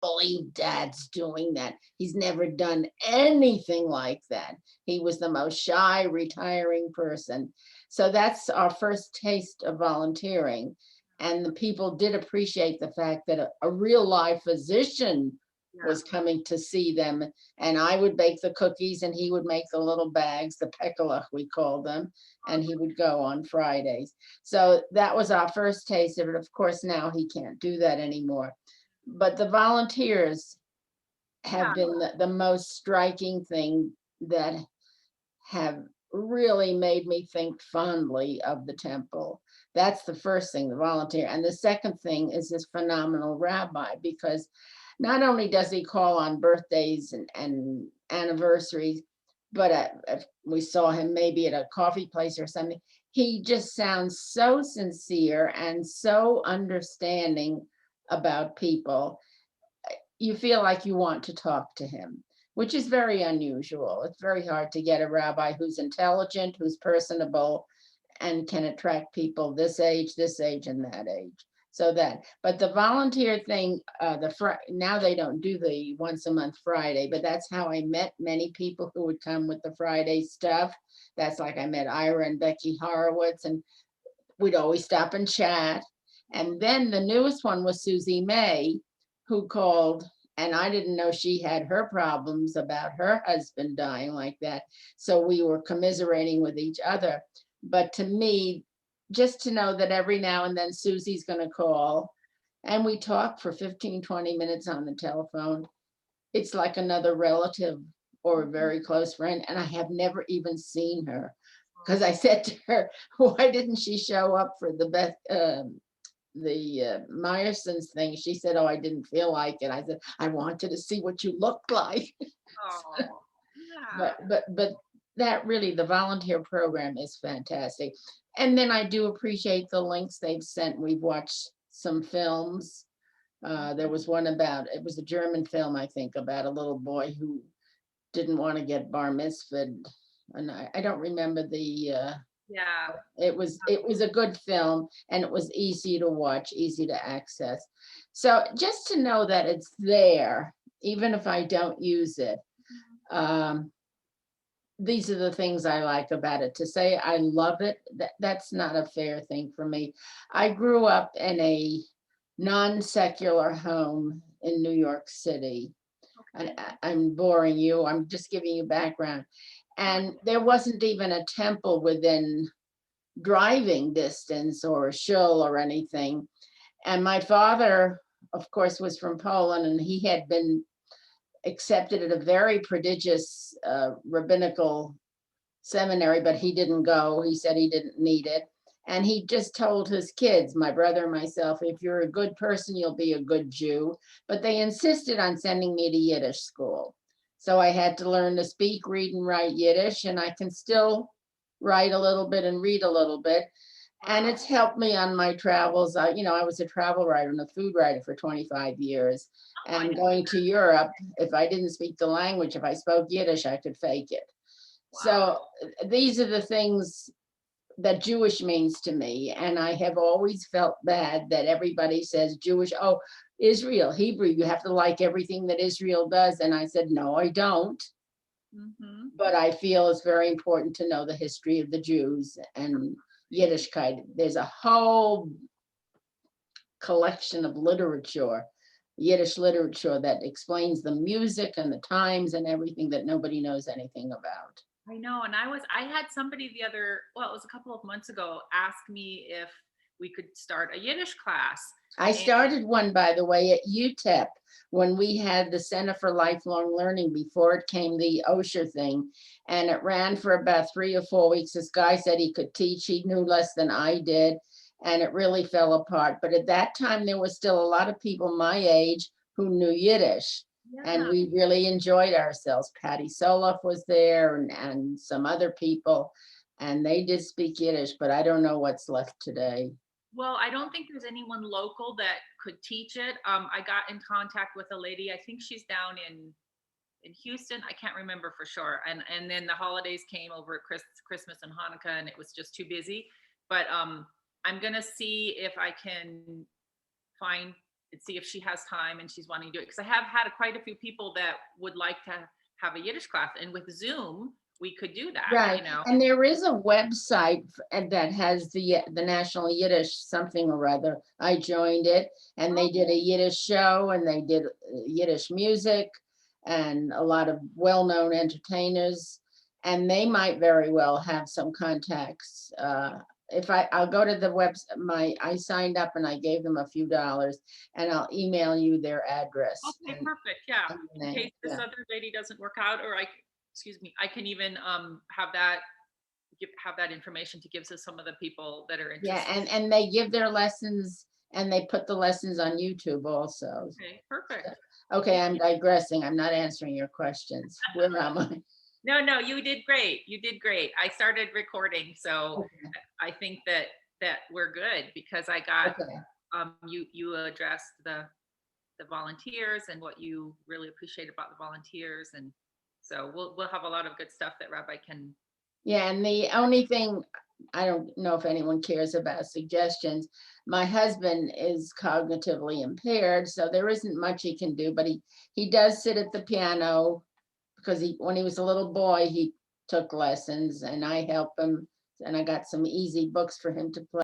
believe Dad's doing that. He's never done anything like that. He was the most shy, retiring person. So that's our first taste of volunteering. And the people did appreciate the fact that a real live physician Yeah. was coming to see them. And I would bake the cookies and he would make the little bags, the pekalach, we called them, and he would go on Fridays. So that was our first taste of it. Of course, now he can't do that anymore. But the volunteers have Yeah. been the most striking thing that have really made me think fondly of the temple. That's the first thing, the volunteer. And the second thing is this phenomenal rabbi, because not only does he call on birthdays and anniversaries, but if we saw him maybe at a coffee place or something, he just sounds so sincere and so understanding about people. You feel like you want to talk to him, which is very unusual. It's very hard to get a rabbi who's intelligent, who's personable, and can attract people this age, and that age. So that, but the volunteer thing, now they don't do the once a month Friday, but that's how I met many people who would come with the Friday stuff. That's like I met Ira and Becky Horowitz, and we'd always stop and chat. And then the newest one was Susie May, who called, and I didn't know she had her problems about her husband dying like that. So we were commiserating with each other. But to me, just to know that every now and then Susie's going to call and we talk for 15, 20 minutes on the telephone, it's like another relative or a very close friend. And I have never even seen her because I said to her, why didn't she show up for the Meyerson's thing? She said, oh, I didn't feel like it. I said, I wanted to see what you looked like. Oh, yeah. But that really, the volunteer program is fantastic. And then I do appreciate the links they've sent. We've watched some films. There was one about, it was a German film, I think, about a little boy who didn't want to get bar mitzvahed. And I don't remember Yeah. it was a good film and it was easy to watch, easy to access. So just to know that it's there, even if I don't use it, um, these are the things I like about it. To say I love it, that's not a fair thing for me. I grew up in a non-secular home in New York City. And Okay. I'm boring you, I'm just giving you background. And there wasn't even a temple within driving distance or a shul or anything. And my father, of course, was from Poland and he had been accepted at a very prodigious rabbinical seminary, but he didn't go. He said he didn't need it. And he just told his kids, my brother and myself, if you're a good person, you'll be a good Jew. But they insisted on sending me to Yiddish school. So I had to learn to speak, read, and write Yiddish, and I can still write a little bit and read a little bit. And Wow. it's helped me on my travels. I was a travel writer and a food writer for 25 years. Oh, I And know. going to Europe, if I didn't speak the language, if I spoke Yiddish, I could fake it. Wow. So these are the things that Jewish means to me. And I have always felt bad that everybody says Jewish, oh, Israel, Hebrew, you have to like everything that Israel does. And I said, no, I don't. Mm-hmm. But I feel it's very important to know the history of the Jews and Yiddishkeit. There's a whole collection of literature, Yiddish literature, that explains the music and the times and everything that nobody knows anything about. I know. And I had somebody well, it was a couple of months ago, ask me if we could start a Yiddish class. I And started one, by the way, at UTEP when we had the Center for Lifelong Learning before it came the OSHA thing. And it ran for about 3 or 4 weeks. This guy said he could teach. He knew less than I did. And it really fell apart. But at that time, there was still a lot of people my age who knew Yiddish. And yeah, we really enjoyed ourselves. Patty Soloff was there and some other people. And they did speak Yiddish, but I don't know what's left today. well, I don't think there's anyone local that could teach it. I got in contact with a lady. I think she's down in Houston. I can't remember for sure. And then the holidays came over at Christmas and Hanukkah, and it was just too busy. But I'm gonna see if I can find and see if she has time and she's wanting to do it. Because I have had quite a few people that would like to have a Yiddish class, and with Zoom, we could do that, Right, and there is a website that has the National Yiddish something or other. I joined it, and they did a Yiddish show, and they did Yiddish music, and a lot of well-known entertainers, and they might very well have some contacts. If I'll go to the I signed up and I gave them a few dollars, and I'll email you their address Okay, perfect, yeah. and In name. case this Yeah. other lady doesn't work out, or excuse me, I can even, have that have that information to give to some of the people that are Yeah, interested. and they give their lessons and they put the lessons on YouTube also. Okay, perfect. Okay, I'm digressing. I'm not answering your questions. Where am I? No, no, you did great. You did great. I started recording, so Okay, I think that we're good because I got okay. you addressed the volunteers and what you really appreciate about the volunteers, and so we'll have a lot of good stuff that Rabbi can. Yeah, and the only thing, I don't know if anyone cares about suggestions. My husband is cognitively impaired, so there isn't much he can do, but he does sit at the piano because when he was a little boy, he took lessons and I help him. And I got some easy books for him to play.